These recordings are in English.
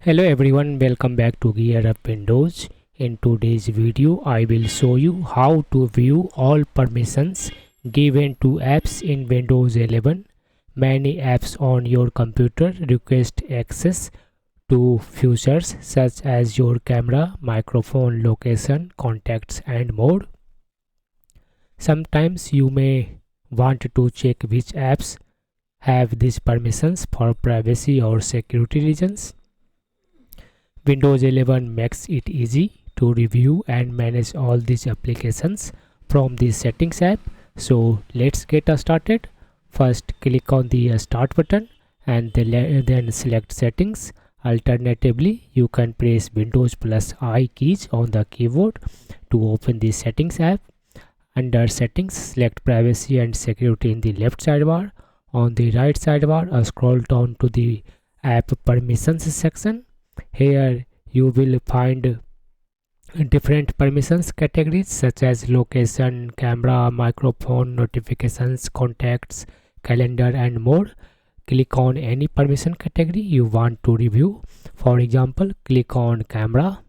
Hello everyone, welcome back to GearUpWindows. In today's video, I will show you how to view all permissions given to apps in Windows 11. Many apps on your computer request access to features such as your camera, microphone, location, contacts and more. Sometimes you may want to check which apps have these permissions for privacy or security reasons. Windows 11 makes it easy to review and manage all these applications from the settings app. So let's get started. First click on the start button and then select settings. Alternatively, you can press Windows plus I keys on the keyboard to open the settings app. Under settings, select privacy and security in the left sidebar. On the right sidebar, scroll down to the app permissions section. Here you will find different permissions categories such as location, camera, microphone, notifications, contacts, calendar and more. Click on any permission category you want to review. For example, click on camera.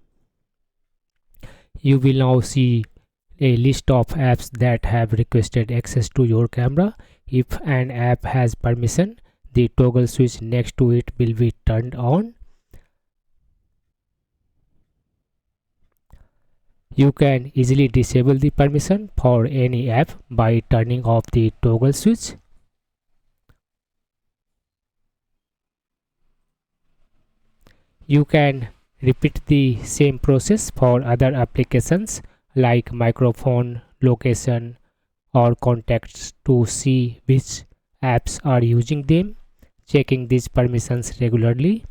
You will now see a list of apps that have requested access to your camera. If an app has permission, the toggle switch next to it will be turned on. You can easily disable the permission for any app by turning off the toggle switch. You can repeat the same process for other applications like microphone, location or contacts to see which apps are using them. Checking these permissions regularly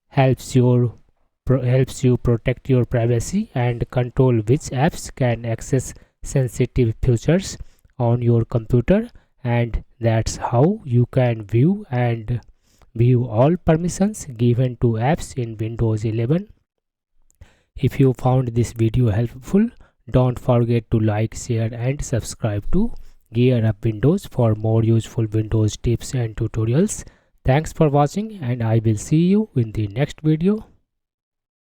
helps you protect your privacy and control which apps can access sensitive features on your computer, and that's how you can view all permissions given to apps in Windows 11. If you found this video helpful, don't forget to like, share and subscribe to GearUpWindows for more useful Windows tips and tutorials. Thanks for watching and I will see you in the next video.